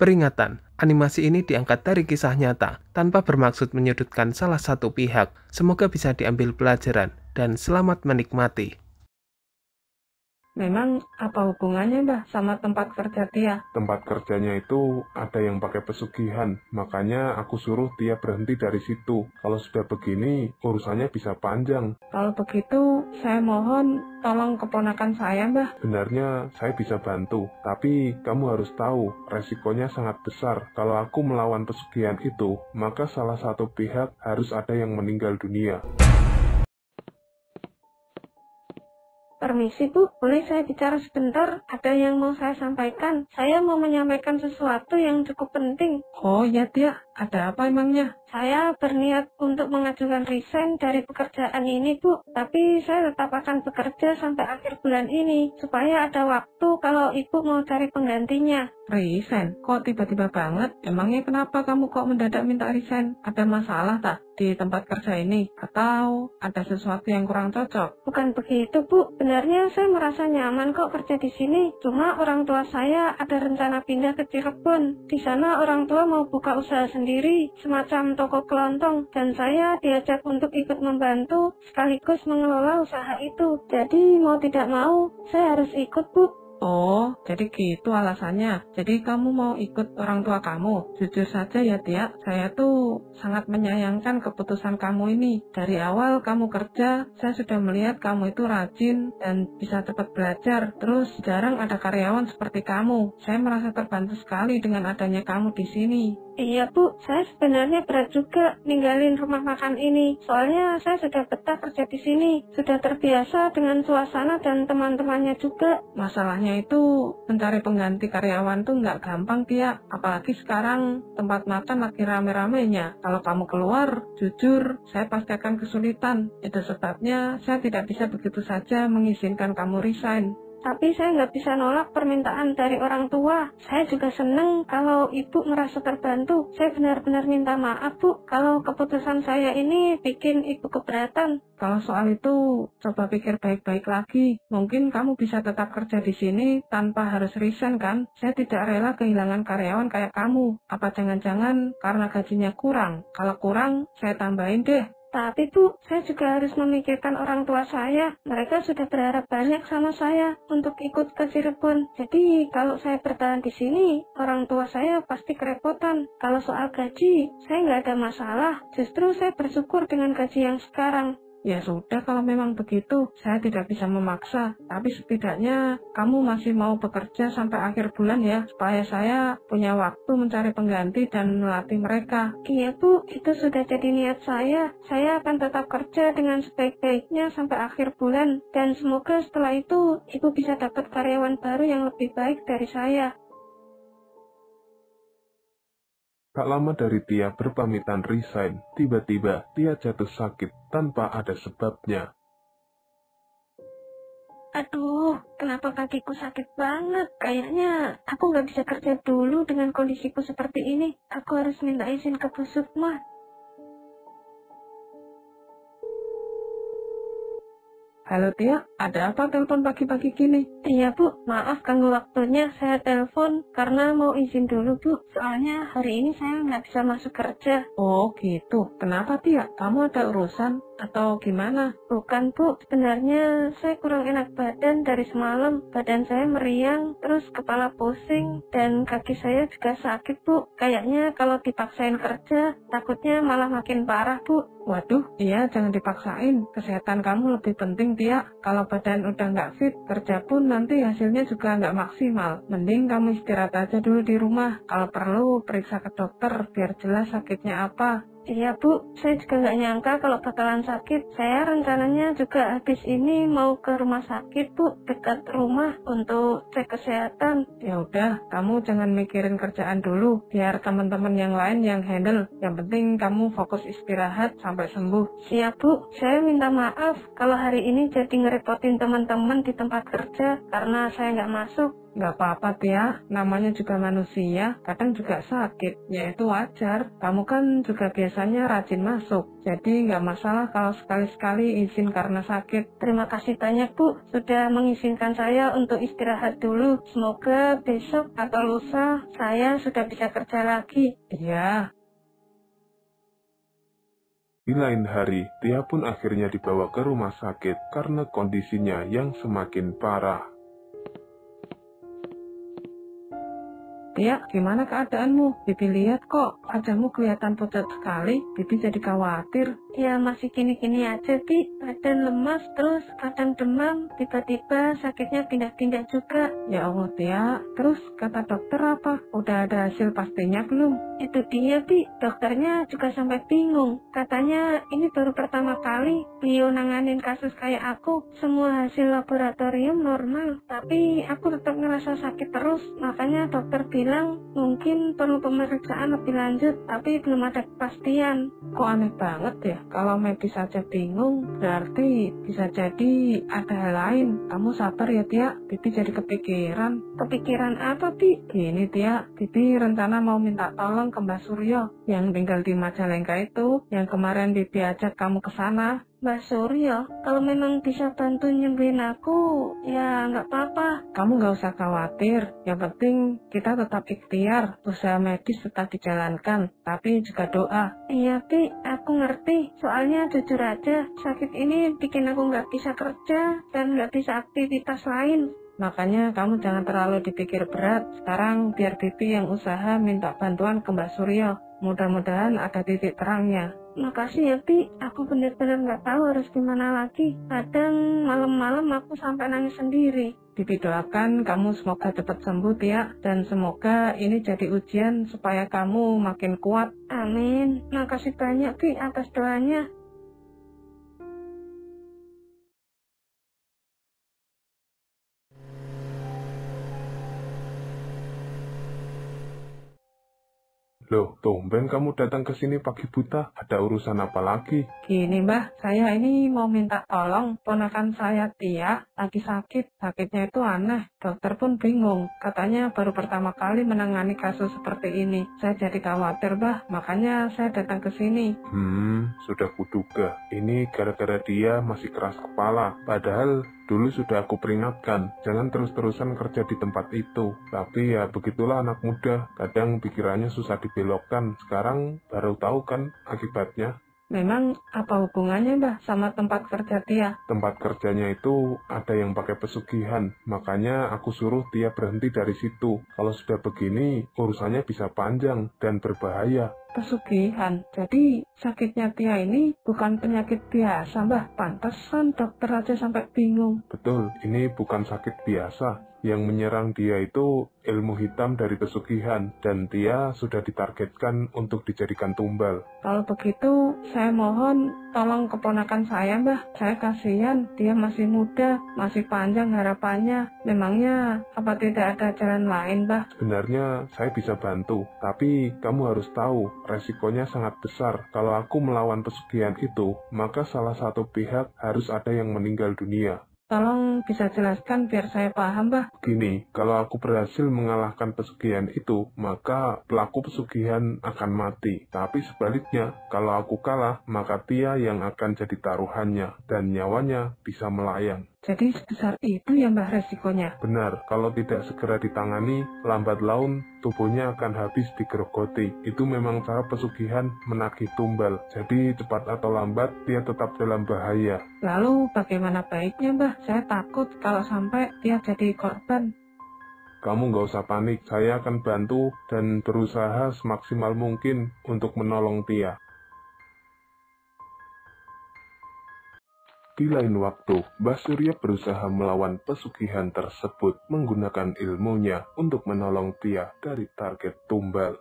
Peringatan, animasi ini diangkat dari kisah nyata, tanpa bermaksud menyudutkan salah satu pihak. Semoga bisa diambil pelajaran, dan selamat menikmati. Memang apa hubungannya Mbah sama tempat kerja Tia? Tempat kerjanya itu ada yang pakai pesugihan, makanya aku suruh dia berhenti dari situ. Kalau sudah begini, urusannya bisa panjang. Kalau begitu, saya mohon tolong keponakan saya Mbah. Sebenarnya saya bisa bantu, tapi kamu harus tahu, resikonya sangat besar. Kalau aku melawan pesugihan itu, maka salah satu pihak harus ada yang meninggal dunia. Permisi Bu, boleh saya bicara sebentar? Ada yang mau saya sampaikan. Saya mau menyampaikan sesuatu yang cukup penting. Oh ya Tia, ada apa emangnya? Saya berniat untuk mengajukan resign dari pekerjaan ini Bu, tapi saya tetap akan bekerja sampai akhir bulan ini, supaya ada waktu kalau Ibu mau cari penggantinya. Resign? Kok tiba-tiba banget? Emangnya kenapa kamu kok mendadak minta resign? Ada masalah tak di tempat kerja ini? Atau ada sesuatu yang kurang cocok? Bukan begitu Bu, sebenarnya saya merasa nyaman kok kerja di sini. Cuma orang tua saya ada rencana pindah ke Cirebon. Di sana orang tua mau buka usaha sendiri, semacam toko kelontong, dan saya diajak untuk ikut membantu sekaligus mengelola usaha itu. Jadi mau tidak mau, saya harus ikut Bu. Oh, jadi gitu alasannya. Jadi kamu mau ikut orang tua kamu? Jujur saja ya Tia, saya tuh sangat menyayangkan keputusan kamu ini. Dari awal kamu kerja, saya sudah melihat kamu itu rajin dan bisa cepat belajar. Terus jarang ada karyawan seperti kamu. Saya merasa terbantu sekali dengan adanya kamu di sini. Iya Bu, saya sebenarnya berat juga ninggalin rumah makan ini. Soalnya saya sudah betah kerja di sini, sudah terbiasa dengan suasana dan teman-temannya juga. Masalahnya itu mencari pengganti karyawan tuh nggak gampang Tia. Apalagi sekarang tempat makan lagi rame-ramenya. Kalau kamu keluar, jujur saya pasti akan kesulitan. Itu sebabnya saya tidak bisa begitu saja mengizinkan kamu resign. Tapi saya nggak bisa nolak permintaan dari orang tua. Saya juga seneng kalau ibu merasa terbantu. Saya benar-benar minta maaf Bu, kalau keputusan saya ini bikin ibu keberatan. Kalau soal itu, coba pikir baik-baik lagi. Mungkin kamu bisa tetap kerja di sini tanpa harus resign kan? Saya tidak rela kehilangan karyawan kayak kamu. Apa jangan-jangan karena gajinya kurang? Kalau kurang, saya tambahin deh. Tapi Bu, saya juga harus memikirkan orang tua saya. Mereka sudah berharap banyak sama saya untuk ikut ke Cirebon. Jadi kalau saya bertahan di sini, orang tua saya pasti kerepotan. Kalau soal gaji, saya nggak ada masalah. Justru saya bersyukur dengan gaji yang sekarang. Ya sudah, kalau memang begitu, saya tidak bisa memaksa. Tapi setidaknya kamu masih mau bekerja sampai akhir bulan ya, supaya saya punya waktu mencari pengganti dan melatih mereka. Iya Bu, itu sudah jadi niat saya. Saya akan tetap kerja dengan sebaik-baiknya sampai akhir bulan. Dan semoga setelah itu, Ibu bisa dapat karyawan baru yang lebih baik dari saya. Tak lama dari Tia berpamitan resign, tiba-tiba Tia jatuh sakit tanpa ada sebabnya. Aduh, kenapa kakiku sakit banget? Kayaknya aku nggak bisa kerja dulu dengan kondisiku seperti ini. Aku harus minta izin ke puskesmas. Halo Tia, ada apa telepon pagi-pagi gini? Iya Bu, maaf ganggu waktunya. Saya telepon karena mau izin dulu Bu. Soalnya hari ini saya nggak bisa masuk kerja. Oh gitu, kenapa Tia? Kamu ada urusan atau gimana? Bukan Bu, sebenarnya saya kurang enak badan dari semalam. Badan saya meriang, terus kepala pusing, dan kaki saya juga sakit Bu. Kayaknya kalau dipaksain kerja, takutnya malah makin parah Bu. Waduh, iya jangan dipaksain. Kesehatan kamu lebih penting Tia. Kalau badan udah nggak fit, kerja pun nanti hasilnya juga nggak maksimal. Mending kamu istirahat aja dulu di rumah. Kalau perlu, periksa ke dokter biar jelas sakitnya apa. Iya Bu, saya juga nggak nyangka kalau bakalan sakit. Saya rencananya juga habis ini mau ke rumah sakit Bu, dekat rumah untuk cek kesehatan. Ya udah, kamu jangan mikirin kerjaan dulu, biar teman-teman yang lain yang handle. Yang penting kamu fokus istirahat sampai sembuh. Siap Bu, saya minta maaf kalau hari ini jadi ngerepotin teman-teman di tempat kerja karena saya nggak masuk. Nggak apa-apa, Tia. Namanya juga manusia, kadang juga sakit. Ya itu wajar. Kamu kan juga biasanya rajin masuk. Jadi nggak masalah kalau sekali-sekali izin karena sakit. Terima kasih banyak, Bu. Sudah mengizinkan saya untuk istirahat dulu. Semoga besok atau lusa saya sudah bisa kerja lagi. Iya. Di lain hari, Tia pun akhirnya dibawa ke rumah sakit karena kondisinya yang semakin parah. Tia, gimana keadaanmu? Bibi lihat kok, wajahmu kelihatan pucat sekali. Bibi jadi khawatir. Ya masih gini-gini aja, Bi. Badan lemas, terus kadang demam. Tiba-tiba sakitnya pindah-pindah juga. Ya Allah, Tia. Terus kata dokter apa? Udah ada hasil pastinya belum? Itu dia, Bi. Dokternya juga sampai bingung. Katanya ini baru pertama kali beliau nanganin kasus kayak aku. Semua hasil laboratorium normal. Tapi aku tetap ngerasa sakit terus. Makanya dokter bilang mungkin perlu pemeriksaan lebih lanjut, tapi belum ada kepastian. Kok aneh banget ya, kalau medis saja bingung, berarti bisa jadi ada hal lain. Kamu sabar ya, Tia. Bibi jadi kepikiran. Kepikiran apa, Bi? Gini, Tia. Bibi rencana mau minta tolong ke Mbak Suryo yang tinggal di Majalengka itu, yang kemarin Bibi ajak kamu ke sana. Mbak Suryo, kalau memang bisa bantu nyembuhin aku, ya nggak apa-apa. Kamu nggak usah khawatir. Yang penting kita tetap ikhtiar, usaha medis tetap dijalankan, tapi juga doa. Iya, Pi, aku ngerti. Soalnya jujur aja, sakit ini bikin aku nggak bisa kerja dan nggak bisa aktivitas lain. Makanya kamu jangan terlalu dipikir berat. Sekarang biar Bibi yang usaha minta bantuan ke Mbak Suryo. Mudah-mudahan ada titik terangnya. Makasih ya, Pi. Aku benar-benar nggak tahu harus gimana lagi. Kadang malam-malam aku sampai nangis sendiri. Bibi doakan kamu semoga cepat sembuh, Tia. Dan semoga ini jadi ujian supaya kamu makin kuat. Amin. Makasih banyak, Pi, atas doanya. Loh, tumben kamu datang ke sini pagi buta. Ada urusan apa lagi? Gini, Mbah, saya ini mau minta tolong. Ponakan saya, Tia, lagi sakit. Sakitnya itu aneh. Dokter pun bingung. Katanya baru pertama kali menangani kasus seperti ini. Saya jadi khawatir, Mbah. Makanya saya datang ke sini. Sudah kuduga. Ini gara-gara dia masih keras kepala. Padahal dulu sudah aku peringatkan, jangan terus-terusan kerja di tempat itu. Tapi ya begitulah anak muda, kadang pikirannya susah dibelokkan. Sekarang baru tahu kan akibatnya. Memang apa hubungannya, Mbah, sama tempat kerja Tia? Tempat kerjanya itu ada yang pakai pesugihan, makanya aku suruh dia berhenti dari situ. Kalau sudah begini, urusannya bisa panjang dan berbahaya. Pesugihan. Jadi sakitnya Tia ini bukan penyakit biasa, Mbah. Pantesan dokter aja sampai bingung. Betul, ini bukan sakit biasa. Yang menyerang dia itu ilmu hitam dari pesugihan, dan dia sudah ditargetkan untuk dijadikan tumbal. Kalau begitu, saya mohon tolong keponakan saya, Mbah. Saya kasihan, dia masih muda, masih panjang harapannya. Memangnya apa tidak ada jalan lain, Mbah? Sebenarnya saya bisa bantu, tapi kamu harus tahu, resikonya sangat besar. Kalau aku melawan pesugihan itu, maka salah satu pihak harus ada yang meninggal dunia. Tolong bisa jelaskan biar saya paham, Mbah. Begini, kalau aku berhasil mengalahkan pesugihan itu, maka pelaku pesugihan akan mati. Tapi sebaliknya, kalau aku kalah, maka Tia yang akan jadi taruhannya, dan nyawanya bisa melayang. Jadi sebesar itu ya, Mbah, resikonya? Benar, kalau tidak segera ditangani, lambat laun tubuhnya akan habis digerogoti. Itu memang cara pesugihan menagih tumbal. Jadi cepat atau lambat, dia tetap dalam bahaya. Lalu bagaimana baiknya, Mbah? Saya takut kalau sampai dia jadi korban. Kamu nggak usah panik, saya akan bantu dan berusaha semaksimal mungkin untuk menolong Tia. Di lain waktu, Mbah Surya berusaha melawan pesugihan tersebut menggunakan ilmunya untuk menolong Tia dari target tumbal.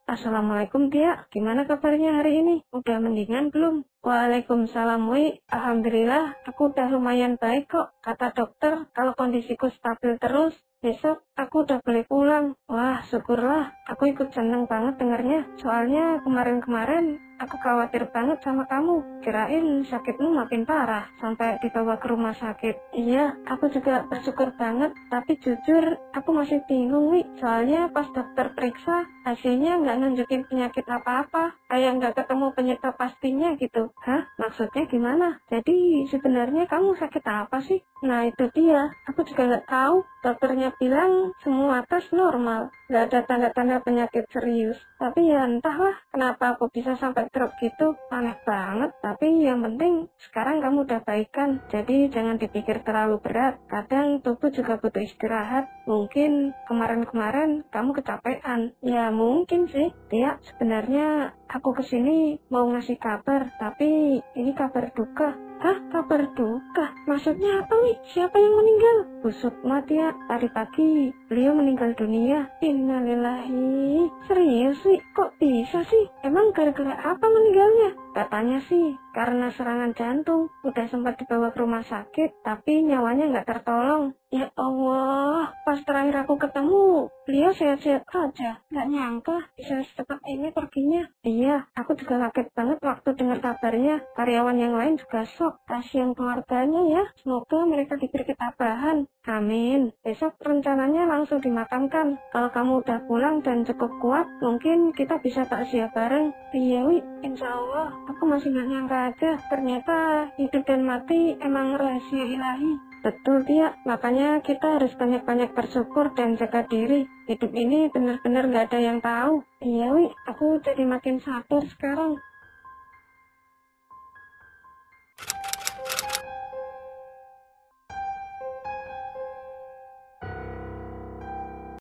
Assalamualaikum, Tia. Gimana kabarnya hari ini? Udah mendingan belum? Waalaikumsalam, Wi. Alhamdulillah, aku udah lumayan baik kok. Kata dokter, kalau kondisiku stabil terus, besok aku udah boleh pulang. Wah, syukurlah. Aku ikut seneng banget dengarnya. Soalnya kemarin-kemarin aku khawatir banget sama kamu. Kirain sakitmu makin parah sampai dibawa ke rumah sakit. Iya, aku juga bersyukur banget. Tapi jujur, aku masih bingung, Wi. Soalnya pas dokter periksa, hasilnya nggak nunjukin penyakit apa-apa. Kayak nggak ketemu penyebab pastinya gitu. Hah? Maksudnya gimana? Jadi sebenarnya kamu sakit apa sih? Nah itu dia. Aku juga nggak tahu. Dokternya bilang semua tes normal. Nggak ada tanda-tanda penyakit serius. Tapi ya entahlah kenapa aku bisa sampai drop gitu. Aneh banget. Tapi yang penting sekarang kamu udah baikan. Jadi jangan dipikir terlalu berat. Kadang tubuh juga butuh istirahat. Mungkin kemarin-kemarin kamu kecapean. Ya mungkin sih. Ya sebenarnya aku kesini mau ngasih kabar. Tapi ini kabar duka. Hah? Kabar duka? Maksudnya apa nih? Siapa yang meninggal? Bu Sukma, ya. Tadi pagi beliau meninggal dunia. Innalillahi. Serius sih? Kok bisa sih? Emang gara-gara apa meninggalnya? Katanya sih karena serangan jantung. Udah sempat dibawa ke rumah sakit, tapi nyawanya nggak tertolong. Ya Allah, pas terakhir aku ketemu, beliau sehat-sehat aja. Nggak nyangka bisa secepat ini perginya. Iya, aku juga kaget banget waktu dengar kabarnya. Karyawan yang lain juga shock. Kasihan keluarganya ya. Semoga mereka diberi ketabahan. Amin. Besok rencananya langsung dimakamkan. Kalau kamu udah pulang dan cukup kuat, mungkin kita bisa takziah bareng. Iya, Wi. Insya Allah. Aku masih nggak nyangka aja. Ternyata hidup dan mati emang rahasia ilahi. Betul, Tia. Makanya kita harus banyak-banyak bersyukur dan jaga diri. Hidup ini benar-benar nggak ada yang tahu. Iya, Wi. Aku jadi makin sadar sekarang.